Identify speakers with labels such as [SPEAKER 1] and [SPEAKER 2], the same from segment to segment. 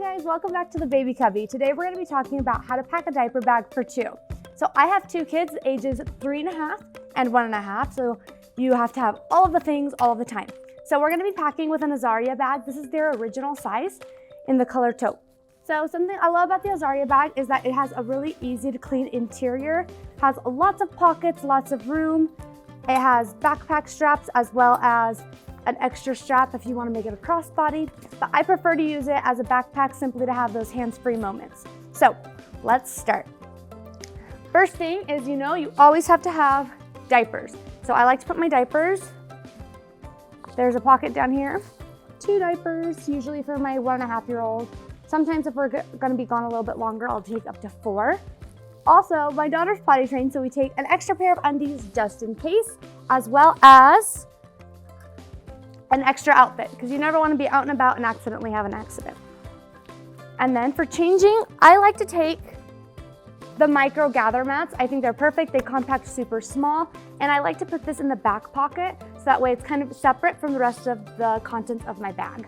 [SPEAKER 1] Hi guys, welcome back to the Baby Cubby. Today we're going to be talking about how to pack a diaper bag for two. So I have two kids, ages 3.5 and 1.5, so you have to have all of the things all the time. So we're going to be packing with an Azaria bag. This is their original size in the color taupe. So something I love about the Azaria bag is that it has a really easy to clean interior, has lots of pockets, lots of room. It has backpack straps as well as an extra strap if you want to make it a crossbody, but I prefer to use it as a backpack simply to have those hands-free moments. So let's start. First thing is, you always have to have diapers. So I like to put my diapers, there's a pocket down here, 2 diapers, usually for my 1.5-year-old. Sometimes if we're gonna be gone a little bit longer, I'll take up to 4. Also, my daughter's potty trained, so we take an extra pair of undies just in case, as well as an extra outfit, because you never want to be out and about and accidentally have an accident. And then for changing, I like to take the micro gather mats. I think they're perfect. They compact super small, and I like to put this in the back pocket so that way it's kind of separate from the rest of the contents of my bag.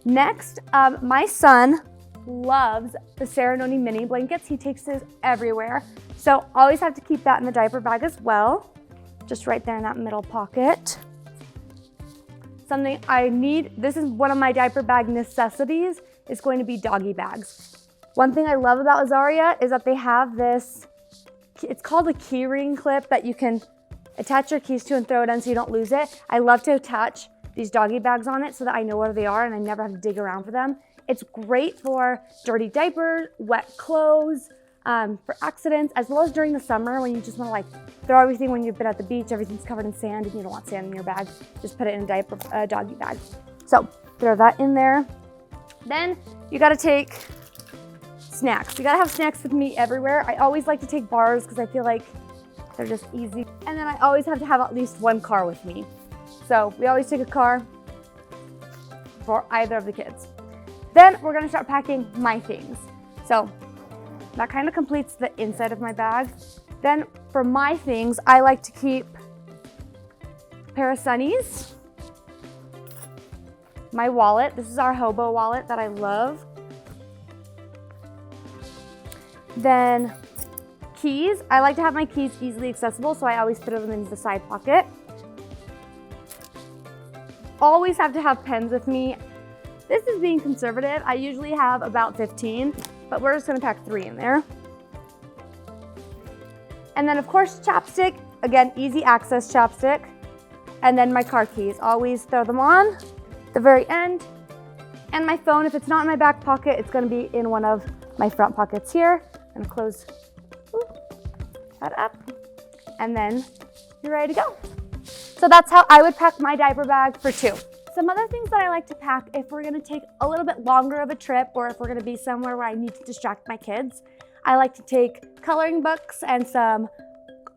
[SPEAKER 1] Next, my son loves the Serenoni mini blankets. He takes his everywhere, so always have to keep that in the diaper bag as well, just right there in that middle pocket. Something I need, this is one of my diaper bag necessities, is going to be doggy bags. One thing I love about Azaria is that they have this, it's called a key ring clip that you can attach your keys to and throw it in so you don't lose it. I love to attach these doggy bags on it so that I know where they are and I never have to dig around for them. It's great for dirty diapers, wet clothes, for accidents, as well as during the summer when you just want to throw everything when you've been at the beach, everything's covered in sand and you don't want sand in your bag. Just put it in a doggy bag. So throw that in there. Then you gotta take snacks. You gotta have snacks with me everywhere. I always like to take bars because I feel like they're just easy. And then I always have to have at least one car with me. So we always take a car for either of the kids. Then we're gonna start packing my things. So that kind of completes the inside of my bag. Then for my things, I like to keep a pair of sunnies, my wallet. This is our hobo wallet that I love. Then keys. I like to have my keys easily accessible, so I always put them in the side pocket. Always have to have pens with me. This is being conservative. I usually have about 15, but we're just gonna pack 3 in there. And then of course, chapstick, again, easy access chapstick. And then my car keys, always throw them on the very end. And my phone, if it's not in my back pocket, it's gonna be in one of my front pockets here. I'm gonna close that up, and then you're ready to go. So that's how I would pack my diaper bag for 2. Some other things that I like to pack if we're gonna take a little bit longer of a trip or if we're gonna be somewhere where I need to distract my kids, I like to take coloring books and some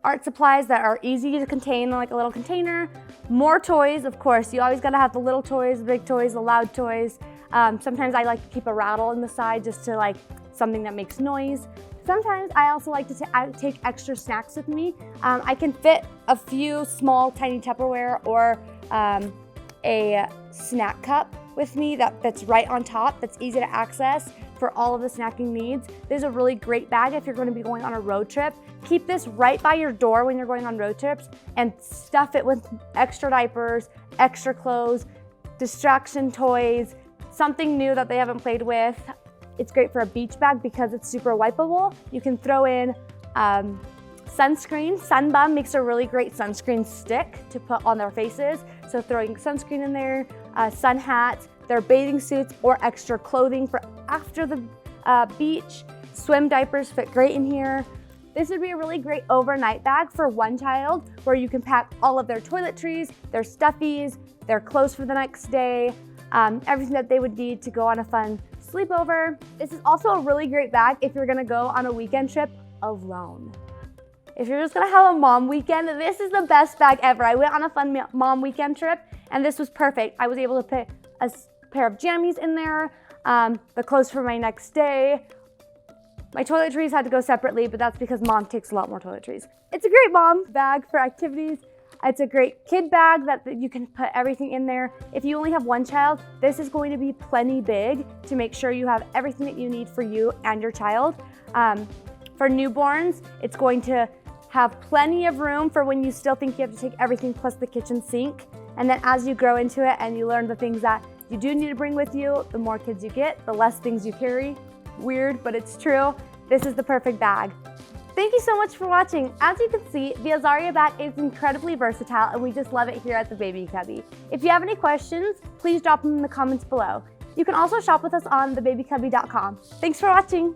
[SPEAKER 1] art supplies that are easy to contain in like a little container. More toys, of course. You always gotta have the little toys, the big toys, the loud toys. Sometimes I like to keep a rattle in the side just to something that makes noise. Sometimes I also like to take extra snacks with me. I can fit a few small tiny Tupperware or a snack cup with me that fits right on top, that's easy to access for all of the snacking needs. This is a really great bag if you're going to be going on a road trip. Keep this right by your door when you're going on road trips and stuff it with extra diapers, extra clothes, distraction toys, something new that they haven't played with. It's great for a beach bag because it's super wipeable. You can throw in sunscreen. Sunbum makes a really great sunscreen stick to put on their faces. So throwing sunscreen in there, sun hats, their bathing suits, or extra clothing for after the beach. Swim diapers fit great in here. This would be a really great overnight bag for one child where you can pack all of their toiletries, their stuffies, their clothes for the next day, everything that they would need to go on a fun sleepover. This is also a really great bag if you're gonna go on a weekend trip alone. If you're just gonna have a mom weekend, this is the best bag ever. I went on a fun mom weekend trip and this was perfect. I was able to put a pair of jammies in there, the clothes for my next day. My toiletries had to go separately, but that's because mom takes a lot more toiletries. It's a great mom bag for activities. It's a great kid bag that you can put everything in there. If you only have one child, this is going to be plenty big to make sure you have everything that you need for you and your child. For newborns, it's going to have plenty of room for when you still think you have to take everything plus the kitchen sink. And then as you grow into it and you learn the things that you do need to bring with you, the more kids you get, the less things you carry. Weird, but it's true. This is the perfect bag. Thank you so much for watching. As you can see, the Azaria bag is incredibly versatile and we just love it here at the Baby Cubby. If you have any questions, please drop them in the comments below. You can also shop with us on thebabycubby.com. Thanks for watching.